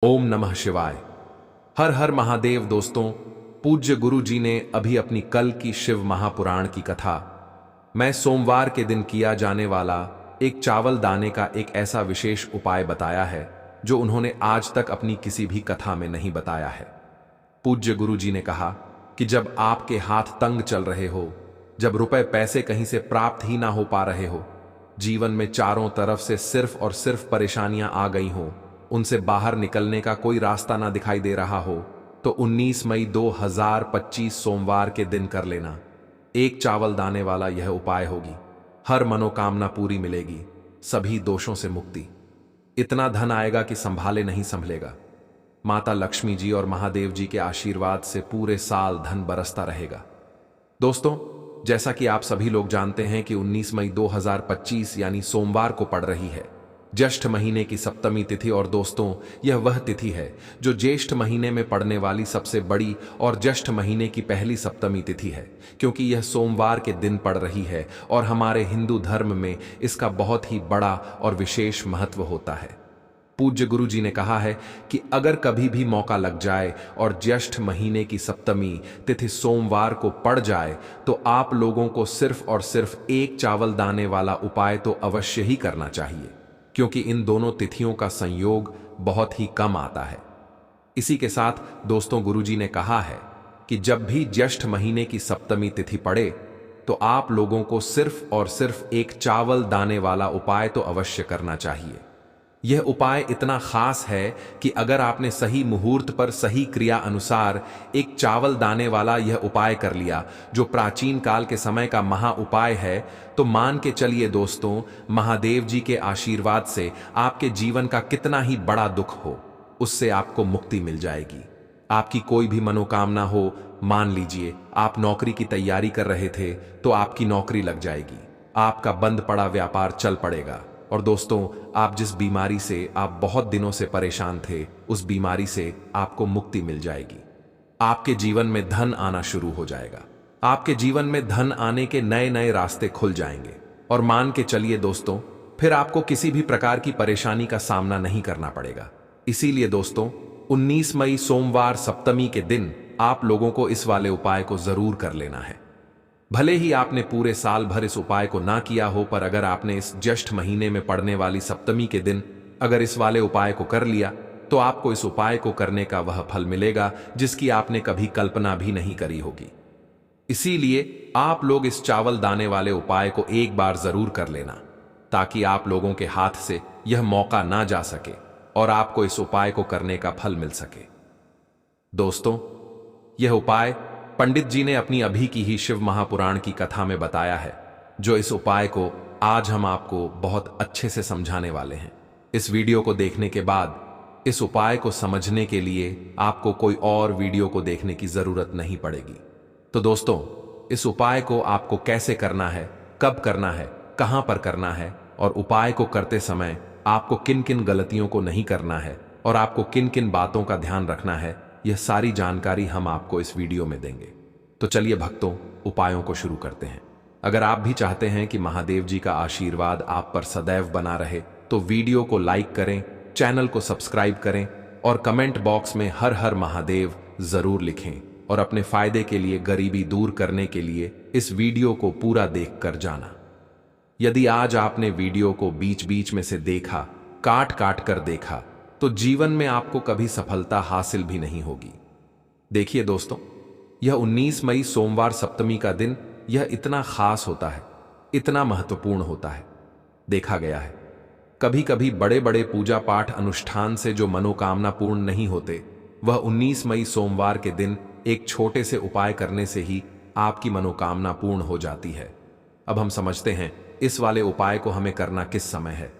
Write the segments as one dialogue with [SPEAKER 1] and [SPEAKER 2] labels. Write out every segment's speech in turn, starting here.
[SPEAKER 1] ओम नमः शिवाय। हर हर महादेव। दोस्तों, पूज्य गुरु जी ने अभी अपनी कल की शिव महापुराण की कथा मैं सोमवार के दिन किया जाने वाला एक चावल दाने का एक ऐसा विशेष उपाय बताया है जो उन्होंने आज तक अपनी किसी भी कथा में नहीं बताया है। पूज्य गुरु जी ने कहा कि जब आपके हाथ तंग चल रहे हो, जब रुपए पैसे कहीं से प्राप्त ही ना हो पा रहे हो, जीवन में चारों तरफ से सिर्फ और सिर्फ परेशानियां आ गई हो, उनसे बाहर निकलने का कोई रास्ता ना दिखाई दे रहा हो, तो 19 मई 2025 सोमवार के दिन कर लेना। एक चावल दाने वाला यह उपाय होगी। हर मनोकामना पूरी मिलेगी, सभी दोषों से मुक्ति। इतना धन आएगा कि संभाले नहीं संभलेगा। माता लक्ष्मी जी और महादेव जी के आशीर्वाद से पूरे साल धन बरसता रहेगा। दोस्तों, जैसा कि आप सभी लोग जानते हैं कि 19 मई 2025 यानी सोमवार को पड़ रही है ज्येष्ठ महीने की सप्तमी तिथि। और दोस्तों, यह वह तिथि है जो ज्येष्ठ महीने में पड़ने वाली सबसे बड़ी और ज्येष्ठ महीने की पहली सप्तमी तिथि है, क्योंकि यह सोमवार के दिन पड़ रही है और हमारे हिंदू धर्म में इसका बहुत ही बड़ा और विशेष महत्व होता है। पूज्य गुरु जी ने कहा है कि अगर कभी भी मौका लग जाए और ज्येष्ठ महीने की सप्तमी तिथि सोमवार को पड़ जाए, तो आप लोगों को सिर्फ और सिर्फ एक चावल दाने वाला उपाय तो अवश्य ही करना चाहिए, क्योंकि इन दोनों तिथियों का संयोग बहुत ही कम आता है। इसी के साथ दोस्तों, गुरुजी ने कहा है कि जब भी ज्येष्ठ महीने की सप्तमी तिथि पड़े, तो आप लोगों को सिर्फ और सिर्फ एक चावल दाने वाला उपाय तो अवश्य करना चाहिए। यह उपाय इतना खास है कि अगर आपने सही मुहूर्त पर सही क्रिया अनुसार एक चावल दाने वाला यह उपाय कर लिया, जो प्राचीन काल के समय का महा उपाय है, तो मान के चलिए दोस्तों, महादेव जी के आशीर्वाद से आपके जीवन का कितना ही बड़ा दुख हो, उससे आपको मुक्ति मिल जाएगी। आपकी कोई भी मनोकामना हो, मान लीजिए आप नौकरी की तैयारी कर रहे थे तो आपकी नौकरी लग जाएगी, आपका बंद पड़ा व्यापार चल पड़ेगा। और दोस्तों, आप जिस बीमारी से आप बहुत दिनों से परेशान थे, उस बीमारी से आपको मुक्ति मिल जाएगी। आपके जीवन में धन आना शुरू हो जाएगा। आपके जीवन में धन आने के नए नए रास्ते खुल जाएंगे। और मान के चलिए दोस्तों, फिर आपको किसी भी प्रकार की परेशानी का सामना नहीं करना पड़ेगा। इसीलिए दोस्तों, 19 मई सोमवार सप्तमी के दिन आप लोगों को इस वाले उपाय को जरूर कर लेना है। भले ही आपने पूरे साल भर इस उपाय को ना किया हो, पर अगर आपने इस ज्येष्ठ महीने में पड़ने वाली सप्तमी के दिन अगर इस वाले उपाय को कर लिया, तो आपको इस उपाय को करने का वह फल मिलेगा जिसकी आपने कभी कल्पना भी नहीं करी होगी। इसीलिए आप लोग इस चावल दाने वाले उपाय को एक बार जरूर कर लेना, ताकि आप लोगों के हाथ से यह मौका ना जा सके और आपको इस उपाय को करने का फल मिल सके। दोस्तों, यह उपाय पंडित जी ने अपनी अभी की ही शिव महापुराण की कथा में बताया है, जो इस उपाय को आज हम आपको बहुत अच्छे से समझाने वाले हैं। इस वीडियो को देखने के बाद इस उपाय को समझने के लिए आपको कोई और वीडियो को देखने की जरूरत नहीं पड़ेगी। तो दोस्तों, इस उपाय को आपको कैसे करना है, कब करना है, कहां पर करना है, और उपाय को करते समय आपको किन किन गलतियों को नहीं करना है और आपको किन किन बातों का ध्यान रखना है, यह सारी जानकारी हम आपको इस वीडियो में देंगे। तो चलिए भक्तों, उपायों को शुरू करते हैं। अगर आप भी चाहते हैं कि महादेव जी का आशीर्वाद आप पर सदैव बना रहे, तो वीडियो को लाइक करें, चैनल को सब्सक्राइब करें और कमेंट बॉक्स में हर हर महादेव जरूर लिखें। और अपने फायदे के लिए, गरीबी दूर करने के लिए इस वीडियो को पूरा देख कर जाना। यदि आज आपने वीडियो को बीच बीच में से देखा, काट काट कर देखा, तो जीवन में आपको कभी सफलता हासिल भी नहीं होगी। देखिए दोस्तों, यह 19 मई सोमवार सप्तमी का दिन यह इतना खास होता है, इतना महत्वपूर्ण होता है। देखा गया है कभी कभी बड़े बड़े पूजा पाठ अनुष्ठान से जो मनोकामना पूर्ण नहीं होते, वह 19 मई सोमवार के दिन एक छोटे से उपाय करने से ही आपकी मनोकामना पूर्ण हो जाती है। अब हम समझते हैं इस वाले उपाय को हमें करना किस समय है।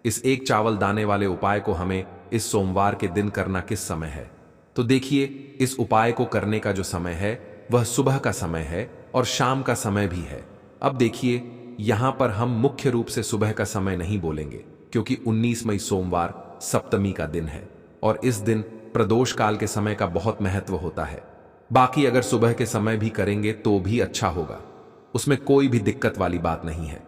[SPEAKER 1] इस एक चावल दाने वाले उपाय को हमें इस सोमवार के दिन करना किस समय है। तो देखिए, इस उपाय को करने का जो समय है वह सुबह का समय है और शाम का समय भी है। अब देखिए, यहां पर हम मुख्य रूप से सुबह का समय नहीं बोलेंगे, क्योंकि 19 मई सोमवार सप्तमी का दिन है और इस दिन प्रदोष काल के समय का बहुत महत्व होता है। बाकी अगर सुबह के समय भी करेंगे तो भी अच्छा होगा, उसमें कोई भी दिक्कत वाली बात नहीं है।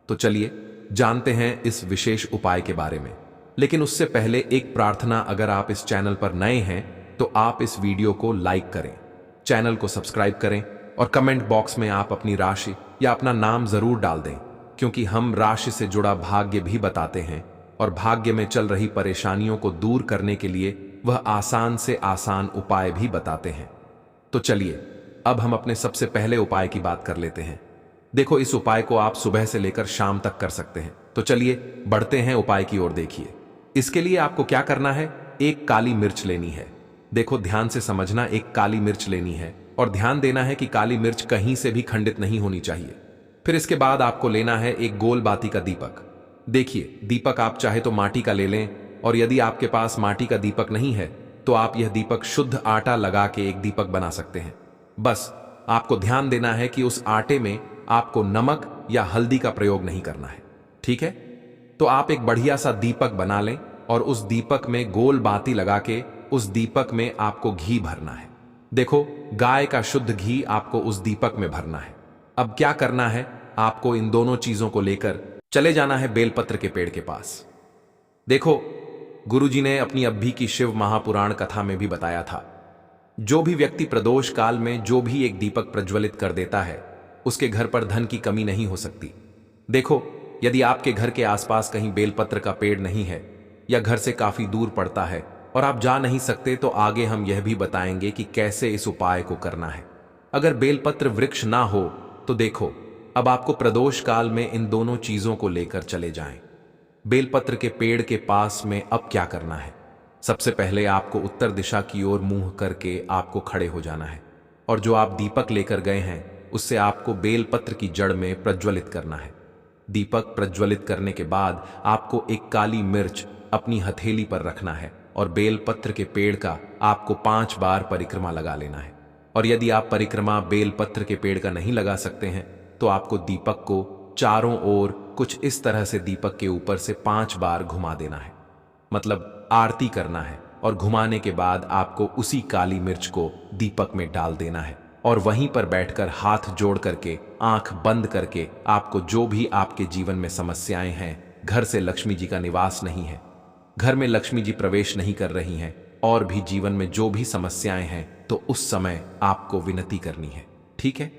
[SPEAKER 1] तो चलिए जानते हैं इस विशेष उपाय के बारे में। लेकिन उससे पहले एक प्रार्थना, अगर आप इस चैनल पर नए हैं तो आप इस वीडियो को लाइक करें, चैनल को सब्सक्राइब करें और कमेंट बॉक्स में आप अपनी राशि या अपना नाम जरूर डाल दें, क्योंकि हम राशि से जुड़ा भाग्य भी बताते हैं और भाग्य में चल रही परेशानियों को दूर करने के लिए वह आसान से आसान उपाय भी बताते हैं। तो चलिए अब हम अपने सबसे पहले उपाय की बात कर लेते हैं। देखो, इस उपाय को आप सुबह से लेकर शाम तक कर सकते हैं। तो चलिए बढ़ते हैं उपाय की ओर। देखिए, इसके लिए आपको क्या करना है, एक काली मिर्च लेनी है। देखो ध्यान से समझना, एक काली मिर्च लेनी है और ध्यान देना है कि काली मिर्च कहीं से भी खंडित नहीं होनी चाहिए। फिर इसके बाद आपको लेना है एक गोल बाती का दीपक। देखिए, दीपक आप चाहे तो माटी का ले लें, और यदि आपके पास माटी का दीपक नहीं है तो आप यह दीपक शुद्ध आटा लगा के एक दीपक बना सकते हैं। बस आपको ध्यान देना है कि उस आटे में आपको नमक या हल्दी का प्रयोग नहीं करना है, ठीक है? तो आप एक बढ़िया सा दीपक बना लें और उस दीपक में गोल बाती लगा के उस दीपक में आपको घी भरना है। देखो, गाय का शुद्ध घी आपको उस दीपक में भरना है। अब क्या करना है, आपको इन दोनों चीजों को लेकर चले जाना है बेलपत्र के पेड़ के पास। देखो, गुरुजी ने अपनी अभी की शिव महापुराण कथा में भी बताया था, जो भी व्यक्ति प्रदोष काल में जो भी एक दीपक प्रज्वलित कर देता है उसके घर पर धन की कमी नहीं हो सकती। देखो, यदि आपके घर के आसपास कहीं बेलपत्र का पेड़ नहीं है या घर से काफी दूर पड़ता है और आप जा नहीं सकते, तो आगे हम यह भी बताएंगे कि कैसे इस उपाय को करना है। अगर बेलपत्र वृक्ष ना हो तो देखो, अब आपको प्रदोष काल में इन दोनों चीजों को लेकर चले जाएं। बेलपत्र के पेड़ के पास में अब क्या करना है, सबसे पहले आपको उत्तर दिशा की ओर मुंह करके आपको खड़े हो जाना है और जो आप दीपक लेकर गए हैं उससे आपको बेलपत्र की जड़ में प्रज्वलित करना है। दीपक प्रज्वलित करने के बाद आपको एक काली मिर्च अपनी हथेली पर रखना है और बेलपत्र के पेड़ का आपको 5 बार परिक्रमा लगा लेना है। और यदि आप परिक्रमा बेलपत्र के पेड़ का नहीं लगा सकते हैं तो आपको दीपक को चारों ओर कुछ इस तरह से दीपक के ऊपर से 5 बार घुमा देना है, मतलब आरती करना है। और घुमाने के बाद आपको उसी काली मिर्च को दीपक में डाल देना है और वहीं पर बैठकर हाथ जोड़ करके आंख बंद करके आपको जो भी आपके जीवन में समस्याएं हैं, घर से लक्ष्मी जी का निवास नहीं है, घर में लक्ष्मी जी प्रवेश नहीं कर रही हैं, और भी जीवन में जो भी समस्याएं हैं, तो उस समय आपको विनती करनी है, ठीक है?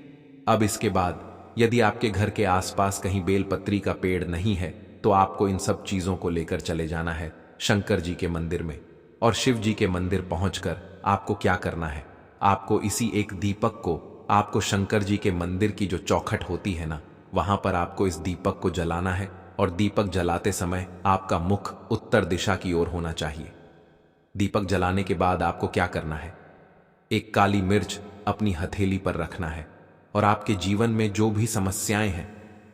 [SPEAKER 1] अब इसके बाद यदि आपके घर के आसपास कहीं बेलपत्री का पेड़ नहीं है तो आपको इन सब चीजों को लेकर चले जाना है शंकर जी के मंदिर में। और शिव जी के मंदिर पहुंचकर आपको क्या करना है, आपको इसी एक दीपक को आपको शंकर जी के मंदिर की जो चौखट होती है ना, वहां पर आपको इस दीपक को जलाना है और दीपक जलाते समय आपका मुख उत्तर दिशा की ओर होना चाहिए। दीपक जलाने के बाद आपको क्या करना है, एक काली मिर्च अपनी हथेली पर रखना है और आपके जीवन में जो भी समस्याएं हैं,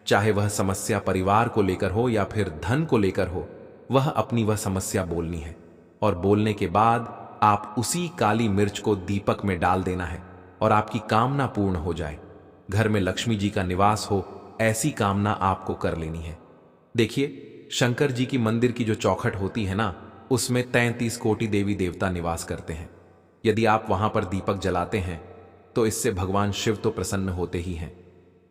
[SPEAKER 1] चाहे वह समस्या परिवार को लेकर हो या फिर धन को लेकर हो, वह अपनी वह समस्या बोलनी है। और बोलने के बाद आप उसी काली मिर्च को दीपक में डाल देना है और आपकी कामना पूर्ण हो जाए, घर में लक्ष्मी जी का निवास हो, ऐसी कामना आपको कर लेनी है। देखिए, शंकर जी की मंदिर की जो चौखट होती है ना, उसमें 33 कोटि देवी देवता निवास करते हैं। यदि आप वहां पर दीपक जलाते हैं तो इससे भगवान शिव तो प्रसन्न होते ही हैं,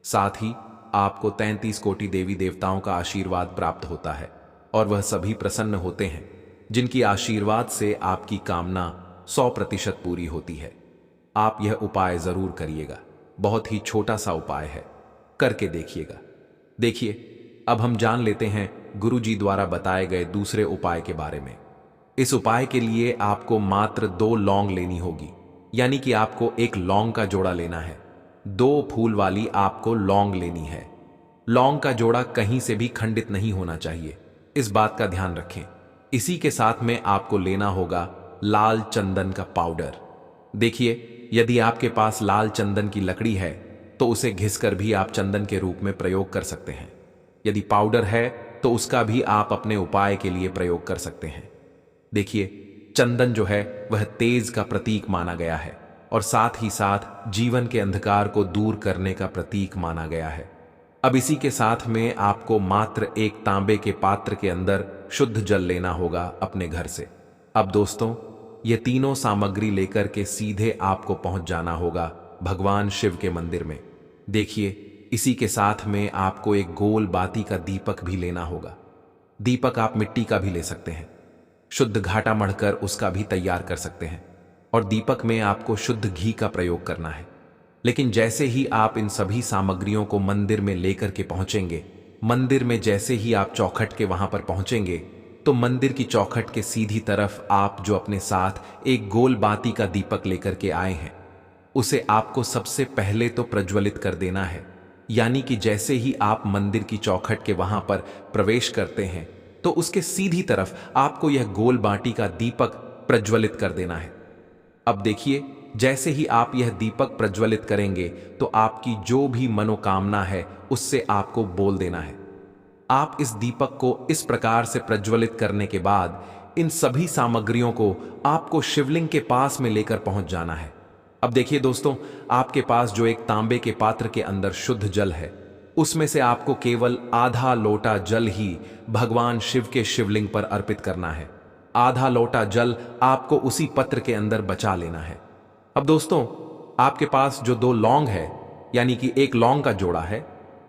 [SPEAKER 1] साथ ही आपको 33 कोटि देवी देवताओं का आशीर्वाद प्राप्त होता है और वह सभी प्रसन्न होते हैं जिनकी आशीर्वाद से आपकी कामना 100% पूरी होती है। आप यह उपाय जरूर करिएगा, बहुत ही छोटा सा उपाय है, करके देखिएगा। देखिए, अब हम जान लेते हैं गुरु जी द्वारा बताए गए दूसरे उपाय के बारे में। इस उपाय के लिए आपको मात्र 2 लौंग लेनी होगी, यानी कि आपको एक लौंग का जोड़ा लेना है। 2 फूल वाली आपको लौंग लेनी है। लौंग का जोड़ा कहीं से भी खंडित नहीं होना चाहिए, इस बात का ध्यान रखें। इसी के साथ में आपको लेना होगा लाल चंदन का पाउडर। देखिए, यदि आपके पास लाल चंदन की लकड़ी है तो उसे घिसकर भी आप चंदन के रूप में प्रयोग कर सकते हैं। यदि पाउडर है तो उसका भी आप अपने उपाय के लिए प्रयोग कर सकते हैं। देखिए, चंदन जो है वह तेज का प्रतीक माना गया है और साथ ही साथ जीवन के अंधकार को दूर करने का प्रतीक माना गया है। अब इसी के साथ में आपको मात्र एक तांबे के पात्र के अंदर शुद्ध जल लेना होगा अपने घर से। अब दोस्तों, ये तीनों सामग्री लेकर के सीधे आपको पहुंच जाना होगा भगवान शिव के मंदिर में। देखिए, इसी के साथ में आपको एक गोल बाती का दीपक भी लेना होगा। दीपक आप मिट्टी का भी ले सकते हैं, शुद्ध घाटा मढ़कर उसका भी तैयार कर सकते हैं, और दीपक में आपको शुद्ध घी का प्रयोग करना है। लेकिन जैसे ही आप इन सभी सामग्रियों को मंदिर में लेकर के पहुंचेंगे, मंदिर में जैसे ही आप चौखट के वहां पर पहुंचेंगे, तो मंदिर की चौखट के सीधी तरफ आप जो अपने साथ एक गोल बाती का दीपक लेकर के आए हैं, उसे आपको सबसे पहले तो प्रज्वलित कर देना है। यानी कि जैसे ही आप मंदिर की चौखट के वहां पर प्रवेश करते हैं, तो उसके सीधी तरफ आपको यह गोल बाटी का दीपक प्रज्वलित कर देना है। अब देखिए, जैसे ही आप यह दीपक प्रज्वलित करेंगे, तो आपकी जो भी मनोकामना है उससे आपको बोल देना है। आप इस दीपक को इस प्रकार से प्रज्वलित करने के बाद इन सभी सामग्रियों को आपको शिवलिंग के पास में लेकर पहुंच जाना है। अब देखिए दोस्तों, आपके पास जो एक तांबे के पात्र के अंदर शुद्ध जल है, उसमें से आपको केवल आधा लोटा जल ही भगवान शिव के शिवलिंग पर अर्पित करना है। आधा लोटा जल आपको उसी पत्र के अंदर बचा लेना है। अब दोस्तों, आपके पास जो 2 लौंग है, यानी कि एक लौंग का जोड़ा है,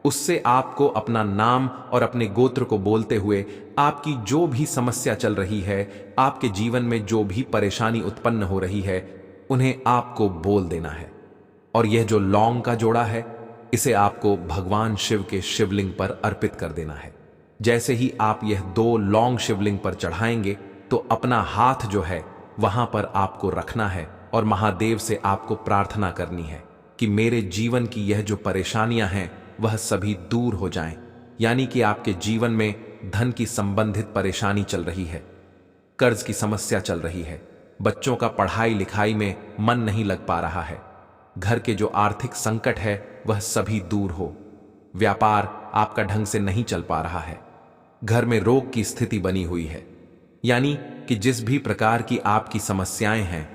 [SPEAKER 1] उससे आपको अपना नाम और अपने गोत्र को बोलते हुए आपकी जो भी समस्या चल रही है, आपके जीवन में जो भी परेशानी उत्पन्न हो रही है, उन्हें आपको बोल देना है। और यह जो लौंग का जोड़ा है, इसे आपको भगवान शिव के शिवलिंग पर अर्पित कर देना है। जैसे ही आप यह 2 लौंग शिवलिंग पर चढ़ाएंगे, तो अपना हाथ जो है वहां पर आपको रखना है और महादेव से आपको प्रार्थना करनी है कि मेरे जीवन की यह जो परेशानियां हैं वह सभी दूर हो जाएं। यानी कि आपके जीवन में धन की संबंधित परेशानी चल रही है, कर्ज की समस्या चल रही है, बच्चों का पढ़ाई लिखाई में मन नहीं लग पा रहा है, घर के जो आर्थिक संकट है वह सभी दूर हो, व्यापार आपका ढंग से नहीं चल पा रहा है, घर में रोग की स्थिति बनी हुई है। यानी कि जिस भी प्रकार की आपकी समस्याएं हैं,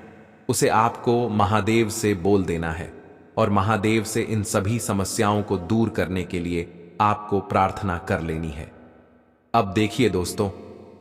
[SPEAKER 1] उसे आपको महादेव से बोल देना है और महादेव से इन सभी समस्याओं को दूर करने के लिए आपको प्रार्थना कर लेनी है। अब देखिए दोस्तों,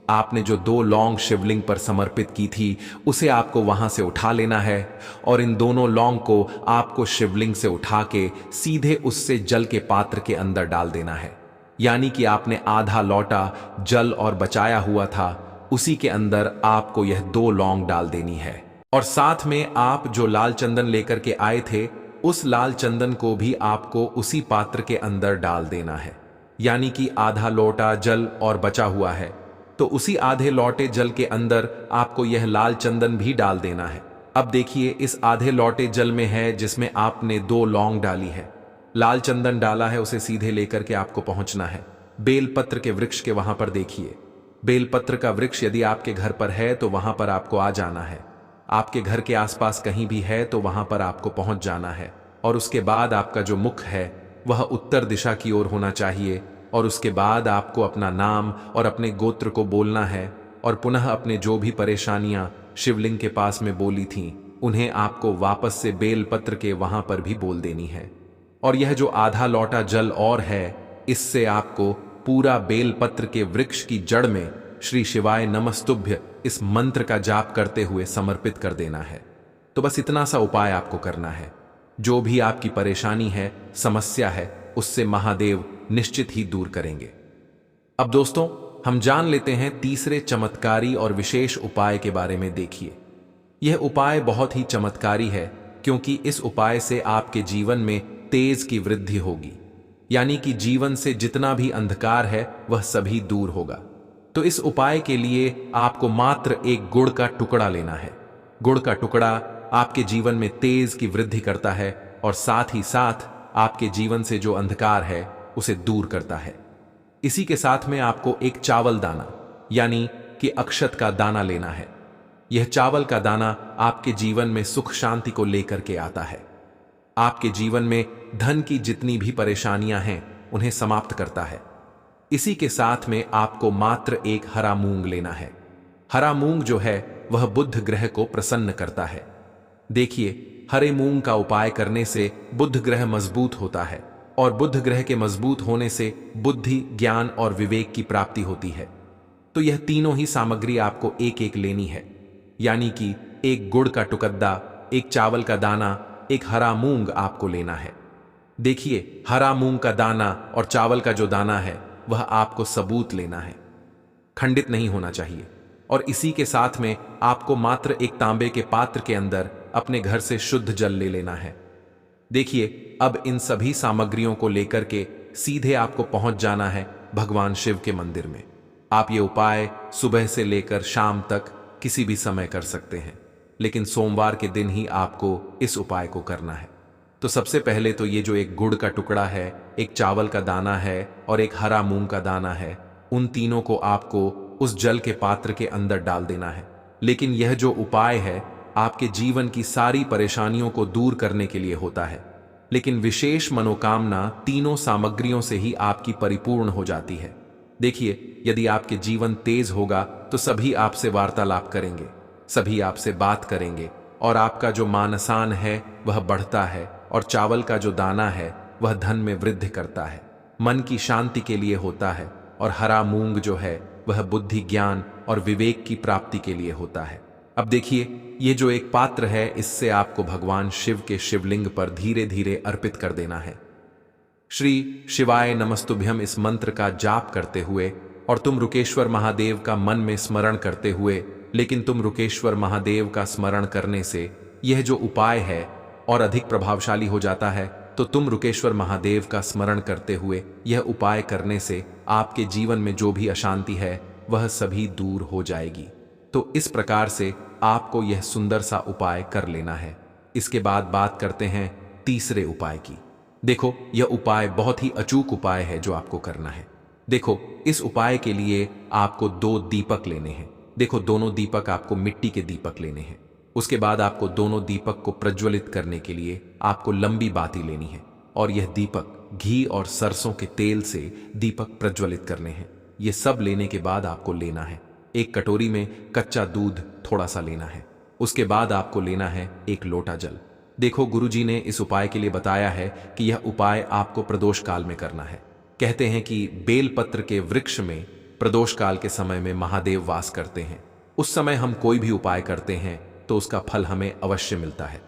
[SPEAKER 1] आपने जो 2 लौंग शिवलिंग पर समर्पित की थी, उसे आपको वहां से उठा लेना है और इन दोनों लौंग को आपको शिवलिंग से उठा के सीधे उससे जल के पात्र के अंदर डाल देना है। यानी कि आपने आधा लोटा जल और बचाया हुआ था, उसी के अंदर आपको यह 2 लौंग डाल देनी है। और साथ में आप जो लाल चंदन लेकर के आए थे, उस लाल चंदन को भी आपको उसी पात्र के अंदर डाल देना है। यानी कि आधा लोटा जल और बचा हुआ है, तो उसी आधे लोटे जल के अंदर आपको यह लाल चंदन भी डाल देना है। अब देखिए, इस आधे लोटे जल में है जिसमें आपने 2 लौंग डाली है, लाल चंदन डाला है, उसे सीधे लेकर के आपको पहुंचना है बेलपत्र के वृक्ष के वहां पर। देखिए, बेलपत्र का वृक्ष यदि आपके घर पर है तो वहां पर आपको आ जाना है। आपके घर के आसपास कहीं भी है तो वहां पर आपको पहुंच जाना है। और उसके बाद आपका जो मुख है वह उत्तर दिशा की ओर होना चाहिए। और उसके बाद आपको अपना नाम और अपने गोत्र को बोलना है और पुनः अपने जो भी परेशानियां शिवलिंग के पास में बोली थीं, उन्हें आपको वापस से बेलपत्र के वहां पर भी बोल देनी है। और यह जो आधा लोटा जल और है, इससे आपको पूरा बेलपत्र के वृक्ष की जड़ में श्री शिवाय नमस्तुभ्य इस मंत्र का जाप करते हुए समर्पित कर देना है। तो बस इतना सा उपाय आपको करना है। जो भी आपकी परेशानी है, समस्या है, उससे महादेव निश्चित ही दूर करेंगे। अब दोस्तों, हम जान लेते हैं तीसरे चमत्कारी और विशेष उपाय के बारे में। देखिए, यह उपाय बहुत ही चमत्कारी है, क्योंकि इस उपाय से आपके जीवन में तेज की वृद्धि होगी। यानी कि जीवन से जितना भी अंधकार है वह सभी दूर होगा। तो इस उपाय के लिए आपको मात्र एक गुड़ का टुकड़ा लेना है। गुड़ का टुकड़ा आपके जीवन में तेज की वृद्धि करता है और साथ ही साथ आपके जीवन से जो अंधकार है उसे दूर करता है। इसी के साथ में आपको एक चावल दाना यानी कि अक्षत का दाना लेना है। यह चावल का दाना आपके जीवन में सुख शांति को लेकर के आता है। आपके जीवन में धन की जितनी भी परेशानियां हैं उन्हें समाप्त करता है। इसी के साथ में आपको मात्र एक हरा मूंग लेना है। हरा मूंग जो है वह बुध ग्रह को प्रसन्न करता है। देखिए, हरे मूंग का उपाय करने से बुध ग्रह मजबूत होता है और बुध ग्रह के मजबूत होने से बुद्धि, ज्ञान और विवेक की प्राप्ति होती है। तो यह तीनों ही सामग्री आपको एक एक लेनी है। यानी कि एक गुड़ का टुकड़ा, एक चावल का दाना, एक हरा मूंग आपको लेना है। देखिए, हरा मूंग का दाना और चावल का जो दाना है वह आपको सबूत लेना है। खंडित नहीं होना चाहिए। और इसी के साथ में आपको मात्र एक तांबे के पात्र के अंदर अपने घर से शुद्ध जल ले लेना है। देखिए, अब इन सभी सामग्रियों को लेकर के सीधे आपको पहुंच जाना है भगवान शिव के मंदिर में। आप ये उपाय सुबह से लेकर शाम तक किसी भी समय कर सकते हैं, लेकिन सोमवार के दिन ही आपको इस उपाय को करना है। तो सबसे पहले तो ये जो एक गुड़ का टुकड़ा है, एक चावल का दाना है और एक हरा मूंग का दाना है, उन तीनों को आपको उस जल के पात्र के अंदर डाल देना है। लेकिन यह जो उपाय है आपके जीवन की सारी परेशानियों को दूर करने के लिए होता है, लेकिन विशेष मनोकामना तीनों सामग्रियों से ही आपकी परिपूर्ण हो जाती है। देखिए, यदि आपके जीवन तेज होगा तो सभी आपसे वार्तालाप करेंगे, सभी आपसे बात करेंगे, और आपका जो मानसान है वह बढ़ता है, और चावल का जो दाना है वह धन में वृद्धि करता है, मन की शांति के लिए होता है, और हरा मूंग जो है वह बुद्धि, ज्ञान और विवेक की प्राप्ति के लिए होता है। अब देखिए, ये जो एक पात्र है, इससे आपको भगवान शिव के शिवलिंग पर धीरे धीरे अर्पित कर देना है। श्री शिवाय नमस्तुभ्यम इस मंत्र का जाप करते हुए, और तुम रुकेश्वर महादेव का मन में स्मरण करते हुए, लेकिन तुम रुकेश्वर महादेव का स्मरण करने से यह जो उपाय है और अधिक प्रभावशाली हो जाता है। तो तुम रुकेश्वर महादेव का स्मरण करते हुए यह उपाय करने से आपके जीवन में जो भी अशांति है वह सभी दूर हो जाएगी। तो इस प्रकार से आपको यह सुंदर सा उपाय कर लेना है। इसके बाद बात करते हैं तीसरे उपाय की। देखो, यह उपाय बहुत ही अचूक उपाय है जो आपको करना है। देखो, इस उपाय के लिए आपको 2 दीपक लेने हैं। देखो, दोनों दीपक आपको मिट्टी के दीपक लेने हैं। उसके बाद आपको दोनों दीपक को प्रज्वलित करने के लिए आपको लंबी बाती लेनी है, और यह दीपक घी और सरसों के तेल से दीपक प्रज्वलित करने हैं। यह सब लेने के बाद आपको लेना है एक कटोरी में कच्चा दूध थोड़ा सा लेना है। उसके बाद आपको लेना है 1 लोटा जल। देखो, गुरुजी ने इस उपाय के लिए बताया है कि यह उपाय आपको प्रदोष काल में करना है। कहते हैं कि बेलपत्र के वृक्ष में प्रदोष काल के समय में महादेव वास करते हैं। उस समय हम कोई भी उपाय करते हैं तो उसका फल हमें अवश्य मिलता है।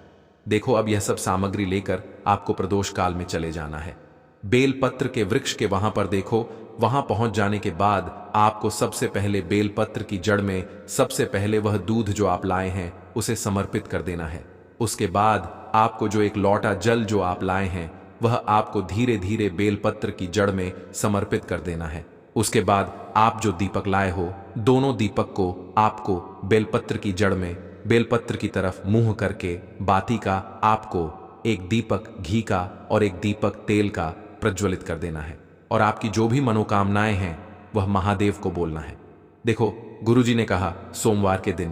[SPEAKER 1] देखो, अब यह सब सामग्री लेकर आपको प्रदोष काल में चले जाना है। बेलपत्र के वृक्ष के वहां पर देखो, वहां पहुंच जाने के बाद आपको सबसे पहले बेलपत्र की जड़ में सबसे पहले वह दूध जो आप लाए हैं उसे समर्पित कर देना है। उसके बाद आपको जो 1 लोटा जल जो आप लाए हैं वह आपको धीरे धीरे बेलपत्र की जड़ में समर्पित कर देना है। उसके बाद आप जो दीपक लाए हो, दोनों दीपक को आपको बेलपत्र की जड़ में बेलपत्र की तरफ मुंह करके बाती का आपको 1 दीपक घी का और 1 दीपक तेल का प्रज्वलित कर देना है, और आपकी जो भी मनोकामनाएं हैं वह महादेव को बोलना है। देखो, गुरुजी ने कहा सोमवार के दिन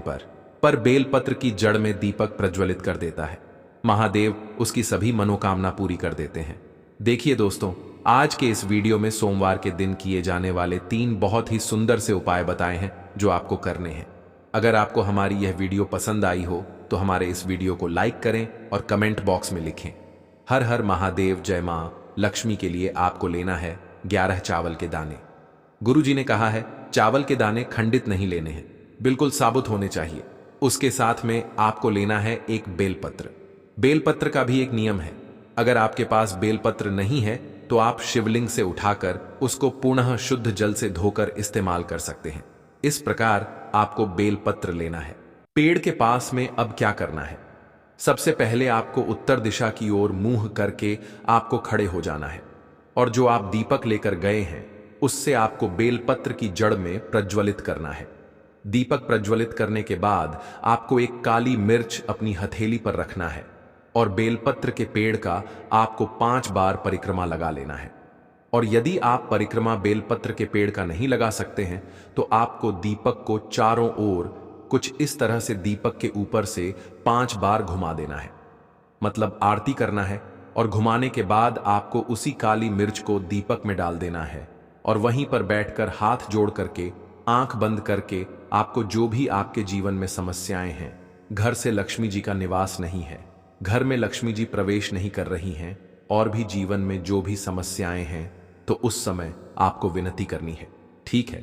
[SPEAKER 1] पर बेलपत्र की जड़ में दीपक प्रज्वलित कर देता है, महादेव उसकी सभी मनोकामना पूरी कर देते हैं। देखिए दोस्तों, आज के इस वीडियो में सोमवार के दिन किए जाने वाले 3 बहुत ही सुंदर से उपाय बताए हैं जो आपको करने हैं। अगर आपको हमारी यह वीडियो पसंद आई हो तो हमारे इस वीडियो को लाइक करें और कमेंट बॉक्स में लिखें हर हर महादेव, जय मां लक्ष्मी। के लिए आपको लेना है 11 चावल के दाने। गुरुजी ने कहा है चावल के दाने खंडित नहीं लेने हैं, बिल्कुल साबुत होने चाहिए। उसके साथ में आपको लेना है 1 बेलपत्र। बेलपत्र का भी एक नियम है, अगर आपके पास बेलपत्र नहीं है तो आप शिवलिंग से उठाकर उसको पुनः शुद्ध जल से धोकर इस्तेमाल कर सकते हैं। इस प्रकार आपको बेलपत्र लेना है। पेड़ के पास में अब क्या करना है, सबसे पहले आपको उत्तर दिशा की ओर मुंह करके आपको खड़े हो जाना है, और जो आप दीपक लेकर गए हैं उससे आपको बेलपत्र की जड़ में प्रज्वलित करना है। दीपक प्रज्वलित करने के बाद आपको 1 काली मिर्च अपनी हथेली पर रखना है, और बेलपत्र के पेड़ का आपको 5 बार परिक्रमा लगा लेना है। और यदि आप परिक्रमा बेलपत्र के पेड़ का नहीं लगा सकते हैं तो आपको दीपक को चारों ओर कुछ इस तरह से दीपक के ऊपर से 5 बार घुमा देना है, मतलब आरती करना है। और घुमाने के बाद आपको उसी काली मिर्च को दीपक में डाल देना है, और वहीं पर बैठकर हाथ जोड़ करके आंख बंद करके आपको जो भी आपके जीवन में समस्याएं हैं, घर से लक्ष्मी जी का निवास नहीं है, घर में लक्ष्मी जी प्रवेश नहीं कर रही हैं, और भी जीवन में जो भी समस्याएं हैं, तो उस समय आपको विनती करनी है। ठीक है।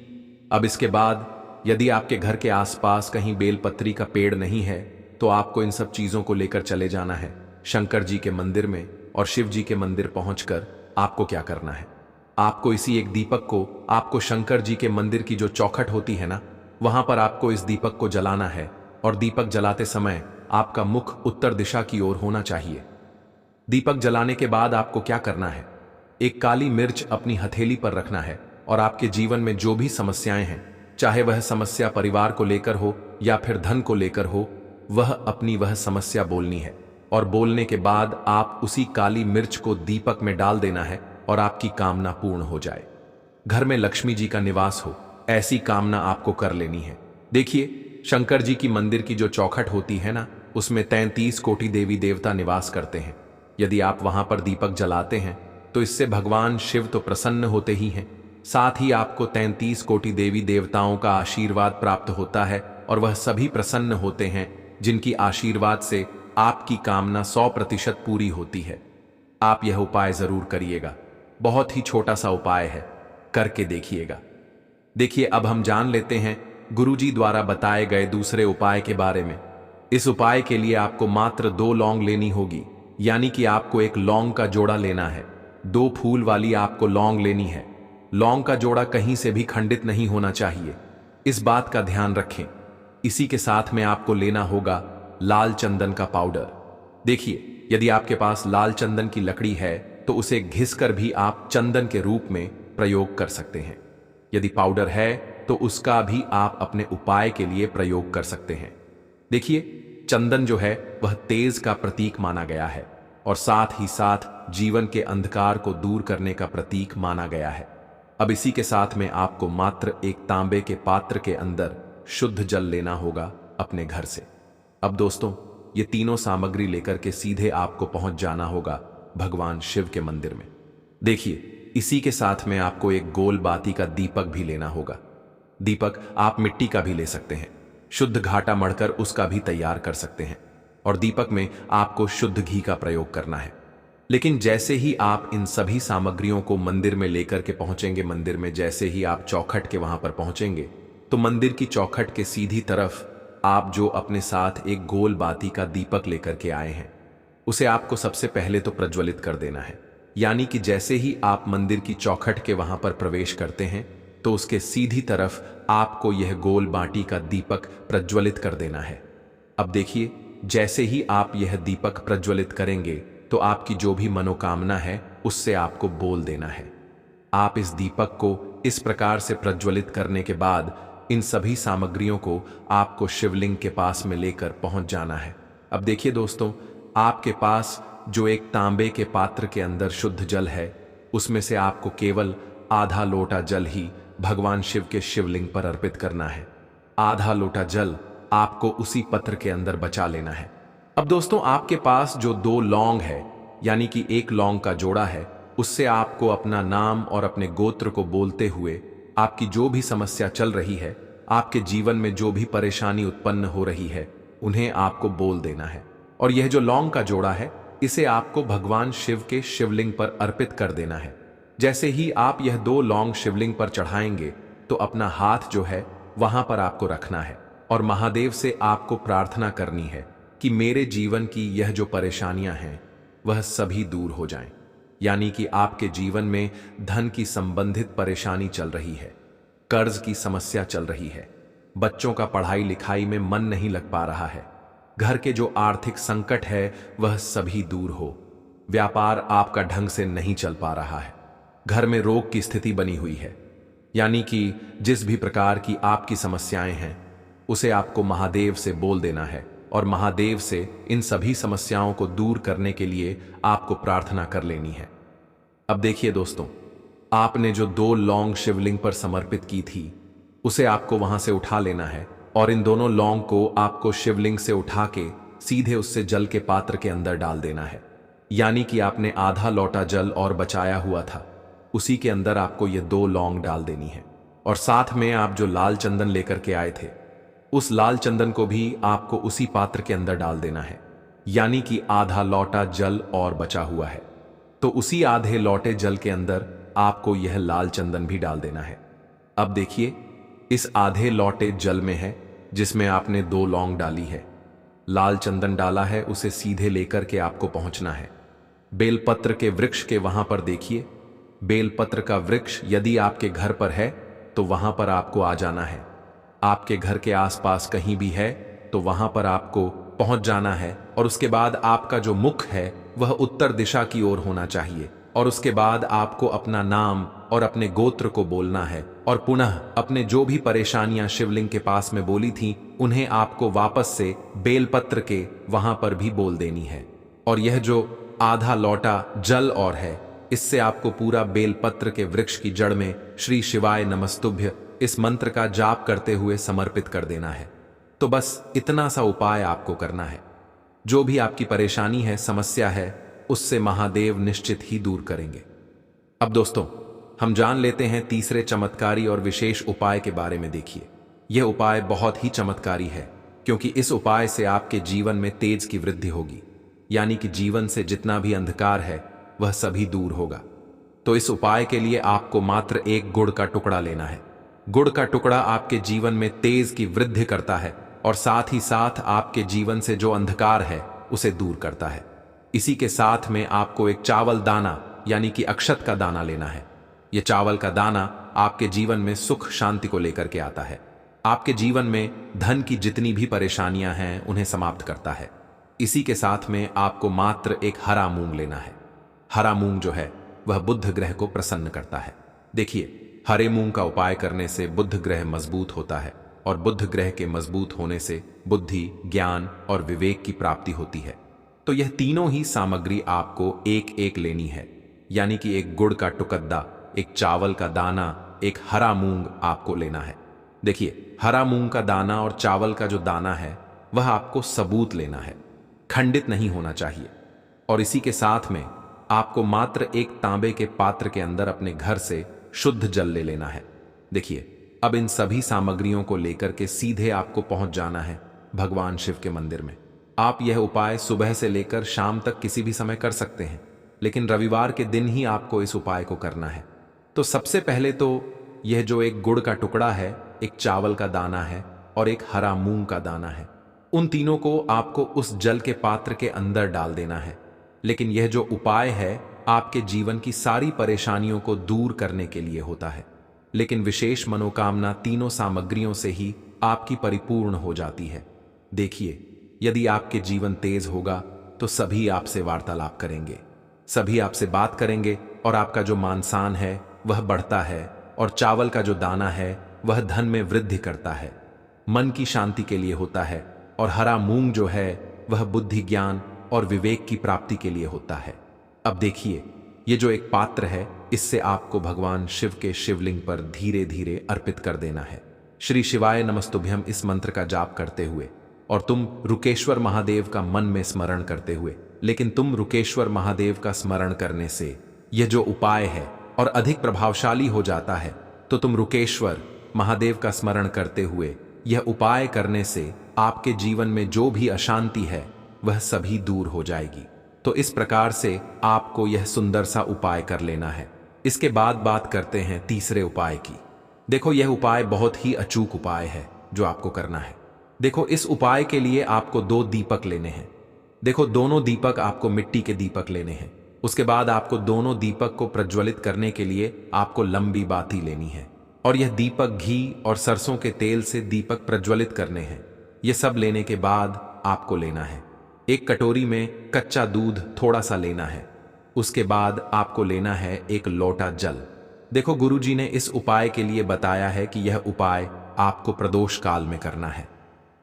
[SPEAKER 1] अब इसके बाद यदि आपके घर के आसपास कहीं बेलपत्री का पेड़ नहीं है तो आपको इन सब चीजों को लेकर चले जाना है शंकर जी के मंदिर में, और शिव जी के मंदिर पहुंचकर आपको क्या करना है, आपको इसी एक दीपक को, आपको शंकर जी के मंदिर की जो चौखट होती है ना, वहां पर आपको इस दीपक को जलाना है। और दीपक जलाते समय आपका मुख उत्तर दिशा की ओर होना चाहिए। दीपक जलाने के बाद आपको क्या करना है, एक काली मिर्च अपनी हथेली पर रखना है और आपके जीवन में जो भी समस्याएं हैं, चाहे वह समस्या परिवार को लेकर हो या फिर धन को लेकर हो, वह समस्या बोलनी है। और बोलने के बाद आप उसी काली मिर्च को दीपक में डाल देना है और आपकी कामना पूर्ण हो जाए। घर में लक्ष्मी जी का निवास हो, ऐसी कामना आपको कर लेनी है। देखिए, शंकर जी की मंदिर की जो चौखट होती है ना, उसमें 33 कोटि देवी देवता निवास करते हैं। यदि आप वहां पर दीपक जलाते हैं तो इससे भगवान शिव तो प्रसन्न होते ही हैं, साथ ही आपको 33 कोटि देवी देवताओं का आशीर्वाद प्राप्त होता है और वह सभी प्रसन्न होते हैं जिनकी आशीर्वाद से आपकी कामना 100% पूरी होती है। आप यह उपाय जरूर करिएगा, बहुत ही छोटा सा उपाय है, करके देखिएगा। देखिए, अब हम जान लेते हैं गुरुजी द्वारा बताए गए दूसरे उपाय के बारे में। इस उपाय के लिए आपको मात्र 2 लौंग लेनी होगी, यानी कि आपको एक लौंग का जोड़ा लेना है। 2 फूल वाली आपको लौंग लेनी है। लौंग का जोड़ा कहीं से भी खंडित नहीं होना चाहिए, इस बात का ध्यान रखें। इसी के साथ में आपको लेना होगा लाल चंदन का पाउडर। देखिए, यदि आपके पास लाल चंदन की लकड़ी है तो उसे घिसकर भी आप चंदन के रूप में प्रयोग कर सकते हैं। यदि पाउडर है तो उसका भी आप अपने उपाय के लिए प्रयोग कर सकते हैं। देखिए, चंदन जो है वह तेज का प्रतीक माना गया है और साथ ही साथ जीवन के अंधकार को दूर करने का प्रतीक माना गया है। अब इसी के साथ में आपको मात्र एक तांबे के पात्र के अंदर शुद्ध जल लेना होगा अपने घर से। अब दोस्तों, ये तीनों सामग्री लेकर के सीधे आपको पहुंच जाना होगा भगवान शिव के मंदिर में। देखिए, इसी के साथ में आपको एक गोल बाती का दीपक भी लेना होगा। दीपक आप मिट्टी का भी ले सकते हैं, शुद्ध घाटा मढ़कर उसका भी तैयार कर सकते हैं। और दीपक में आपको शुद्ध घी का प्रयोग करना है। लेकिन जैसे ही आप इन सभी सामग्रियों को मंदिर में लेकर के पहुंचेंगे, मंदिर में जैसे ही आप चौखट के वहां पर पहुंचेंगे तो मंदिर की चौखट के सीधी तरफ आप जो अपने साथ एक गोल बाती का दीपक लेकर के आए हैं, उसे आपको सबसे पहले तो प्रज्वलित कर देना है। यानी कि जैसे ही आप मंदिर की चौखट के वहां पर प्रवेश करते हैं तो उसके सीधी तरफ आपको यह गोल बाटी का दीपक प्रज्वलित कर देना है। अब देखिए, जैसे ही आप यह दीपक प्रज्वलित करेंगे तो आपकी जो भी मनोकामना है उससे आपको बोल देना है। आप इस दीपक को इस प्रकार से प्रज्वलित करने के बाद इन सभी सामग्रियों को आपको शिवलिंग के पास में लेकर पहुंच जाना है। अब देखिए दोस्तों, आपके पास जो एक तांबे के पात्र के अंदर शुद्ध जल है, उसमें से आपको केवल आधा लोटा जल ही भगवान शिव के शिवलिंग पर अर्पित करना है। आधा लोटा जल आपको उसी पत्र के अंदर बचा लेना है। अब दोस्तों, आपके पास जो 2 लौंग है, यानी कि एक लौंग का जोड़ा है, उससे आपको अपना नाम और अपने गोत्र को बोलते हुए आपकी जो भी समस्या चल रही है, आपके जीवन में जो भी परेशानी उत्पन्न हो रही है, उन्हें आपको बोल देना है। और यह जो लौंग का जोड़ा है, इसे आपको भगवान शिव के शिवलिंग पर अर्पित कर देना है। जैसे ही आप यह 2 लौंग शिवलिंग पर चढ़ाएंगे तो अपना हाथ जो है वहां पर आपको रखना है और महादेव से आपको प्रार्थना करनी है कि मेरे जीवन की यह जो परेशानियां हैं वह सभी दूर हो जाएं। यानी कि आपके जीवन में धन की संबंधित परेशानी चल रही है, कर्ज की समस्या चल रही है, बच्चों का पढ़ाई लिखाई में मन नहीं लग पा रहा है, घर के जो आर्थिक संकट है वह सभी दूर हो, व्यापार आपका ढंग से नहीं चल पा रहा है, घर में रोग की स्थिति बनी हुई है, यानी कि जिस भी प्रकार की आपकी समस्याएं हैं उसे आपको महादेव से बोल देना है और महादेव से इन सभी समस्याओं को दूर करने के लिए आपको प्रार्थना कर लेनी है। अब देखिए दोस्तों, आपने जो 2 लौंग शिवलिंग पर समर्पित की थी उसे आपको वहां से उठा लेना है और इन दोनों लौंग को आपको शिवलिंग से उठा के सीधे उससे जल के पात्र के अंदर डाल देना है। यानी कि आपने आधा लोटा जल और बचाया हुआ था, उसी के अंदर आपको ये 2 लौंग डाल देनी है। और साथ में आप जो लाल चंदन लेकर के आए थे, उस लाल चंदन को भी आपको उसी पात्र के अंदर डाल देना है। यानी कि आधा लोटा जल और बचा हुआ है, तो उसी आधे लोटे जल के अंदर आपको यह लाल चंदन भी डाल देना है। अब देखिए, इस आधे लोटे जल में है जिसमें आपने 2 लौंग डाली है, लाल चंदन डाला है, उसे सीधे लेकर के आपको पहुंचना है बेलपत्र के वृक्ष के वहां पर। देखिए, बेलपत्र का वृक्ष यदि आपके घर पर है तो वहां पर आपको आ जाना है। आपके घर के आसपास कहीं भी है तो वहां पर आपको पहुंच जाना है। और उसके बाद आपका जो मुख है वह उत्तर दिशा की ओर होना चाहिए। और उसके बाद आपको अपना नाम और अपने गोत्र को बोलना है और पुनः अपने जो भी परेशानियां शिवलिंग के पास में बोली थी उन्हें आपको वापस से बेलपत्र के वहां पर भी बोल देनी है। और यह जो आधा लौटा जल और है, इससे आपको पूरा बेलपत्र के वृक्ष की जड़ में श्री शिवाय नमस्तुभ्य इस मंत्र का जाप करते हुए समर्पित कर देना है। तो बस इतना सा उपाय आपको करना है। जो भी आपकी परेशानी है, समस्या है, उससे महादेव निश्चित ही दूर करेंगे। अब दोस्तों, हम जान लेते हैं तीसरे चमत्कारी और विशेष उपाय के बारे में। देखिए, यह उपाय बहुत ही चमत्कारी है क्योंकि इस उपाय से आपके जीवन में तेज की वृद्धि होगी, यानी कि जीवन से जितना भी अंधकार है वह सभी दूर होगा। तो इस उपाय के लिए आपको मात्र एक गुड़ का टुकड़ा लेना है। गुड़ का टुकड़ा आपके जीवन में तेज की वृद्धि करता है और साथ ही साथ आपके जीवन से जो अंधकार है उसे दूर करता है। इसी के साथ में आपको एक चावल दाना यानी कि अक्षत का दाना लेना है। यह चावल का दाना आपके जीवन में सुख शांति को लेकर के आता है। आपके जीवन में धन की जितनी भी परेशानियां हैं उन्हें समाप्त करता है। इसी के साथ में आपको मात्र एक हरा मूंग लेना है। हरा मूंग जो है वह बुध ग्रह को प्रसन्न करता है। देखिए, हरे मूंग का उपाय करने से बुध ग्रह मजबूत होता है और बुध ग्रह के मजबूत होने से बुद्धि, ज्ञान और विवेक की प्राप्ति होती है। तो यह तीनों ही सामग्री आपको एक एक लेनी है, यानी कि एक गुड़ का टुकड़ा, एक चावल का दाना, एक हरा मूंग आपको लेना है। देखिए, हरा मूंग का दाना और चावल का जो दाना है वह आपको सबूत लेना है, खंडित नहीं होना चाहिए। और इसी के साथ में आपको मात्र एक तांबे के पात्र के अंदर अपने घर से शुद्ध जल ले लेना है। देखिए, अब इन सभी सामग्रियों को लेकर के सीधे आपको पहुंच जाना है भगवान शिव के मंदिर में। आप यह उपाय सुबह से लेकर शाम तक किसी भी समय कर सकते हैं, लेकिन रविवार के दिन ही आपको इस उपाय को करना है। तो सबसे पहले तो यह जो एक गुड़ का टुकड़ा है, एक चावल का दाना है और एक हरा मूंग का दाना है, उन तीनों को आपको उस जल के पात्र के अंदर डाल देना है। लेकिन यह जो उपाय है आपके जीवन की सारी परेशानियों को दूर करने के लिए होता है, लेकिन विशेष मनोकामना तीनों सामग्रियों से ही आपकी परिपूर्ण हो जाती है। देखिए, यदि आपके जीवन तेज होगा तो सभी आपसे वार्तालाप करेंगे, सभी आपसे बात करेंगे और आपका जो मान सम्मान है वह बढ़ता है। और चावल का जो दाना है वह धन में वृद्धि करता है, मन की शांति के लिए होता है। और हरा मूंग जो है वह बुद्धि, ज्ञान और विवेक की प्राप्ति के लिए होता है। अब देखिए, ये जो एक पात्र है इससे आपको भगवान शिव के शिवलिंग पर धीरे धीरे अर्पित कर देना है। श्री शिवाय नमस्तुभ्यम इस मंत्र का जाप करते हुए और तुम रुकेश्वर महादेव का मन में स्मरण करते हुए। लेकिन तुम रुकेश्वर महादेव का स्मरण करने से यह जो उपाय है और अधिक प्रभावशाली हो जाता है। तो तुम रुकेश्वर महादेव का स्मरण करते हुए यह उपाय करने से आपके जीवन में जो भी अशांति है वह सभी दूर हो जाएगी। तो इस प्रकार से आपको यह सुंदर सा उपाय कर लेना है। इसके बाद बात करते हैं तीसरे उपाय की। देखो, यह उपाय बहुत ही अचूक उपाय है जो आपको करना है। देखो, इस उपाय के लिए आपको 2 दीपक लेने हैं। देखो, दोनों दीपक आपको मिट्टी के दीपक लेने हैं। उसके बाद आपको दोनों दीपक को प्रज्वलित करने के लिए आपको लंबी बाती लेनी है और यह दीपक घी और सरसों के तेल से दीपक प्रज्वलित करने हैं। यह सब लेने के बाद आपको लेना है एक कटोरी में कच्चा दूध थोड़ा सा लेना है। उसके बाद आपको लेना है एक लोटा जल। देखो, गुरुजी ने इस उपाय के लिए बताया है कि यह उपाय आपको प्रदोष काल में करना है।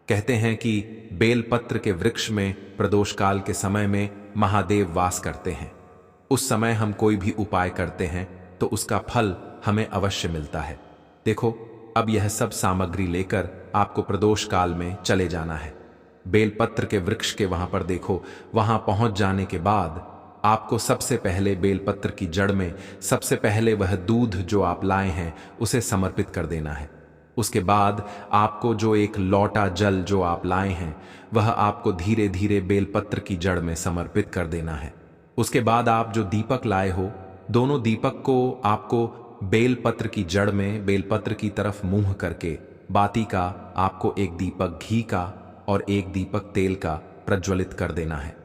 [SPEAKER 1] कहते हैं कि बेलपत्र के वृक्ष में प्रदोष काल के समय में महादेव वास करते हैं। उस समय हम कोई भी उपाय करते हैं तो उसका फल हमें अवश्य मिलता है। देखो, अब यह सब सामग्री लेकर आपको प्रदोष काल में चले जाना है। बेलपत्र के वृक्ष के वहां पर देखो, वहां पहुंच जाने के बाद आपको सबसे पहले बेलपत्र की जड़ में सबसे पहले वह दूध जो आप लाए हैं उसे समर्पित कर देना है। उसके बाद आपको जो एक लोटा जल जो आप लाए हैं वह आपको धीरे धीरे बेलपत्र की जड़ में समर्पित कर देना है। उसके बाद आप जो दीपक लाए हो, दोनों दीपक को आपको बेलपत्र की जड़ में बेलपत्र की तरफ मुंह करके बाती का आपको एक दीपक घी का और एक दीपक तेल का प्रज्वलित कर देना है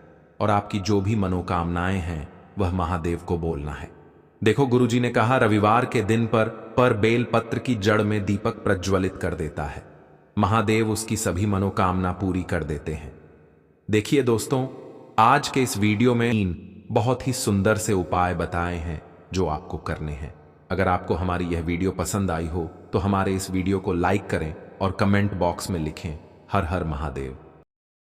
[SPEAKER 1] और आपकी जो भी मनोकामनाएं हैं वह महादेव को बोलना है। देखो, गुरुजी ने कहा रविवार के दिन पर बेल पत्र की जड़ में दीपक प्रज्वलित कर देता है। महादेव उसकी सभी मनोकामना पूरी कर देते हैं। देखिए दोस्तों, आज के इस वीडियो में 3 बहुत ही सुंदर से उपाय बताए हैं जो आपको करने हैं। अगर आपको हमारी यह वीडियो पसंद आई हो तो हमारे इस वीडियो को लाइक करें और कमेंट बॉक्स में लिखें हर हर महादेव।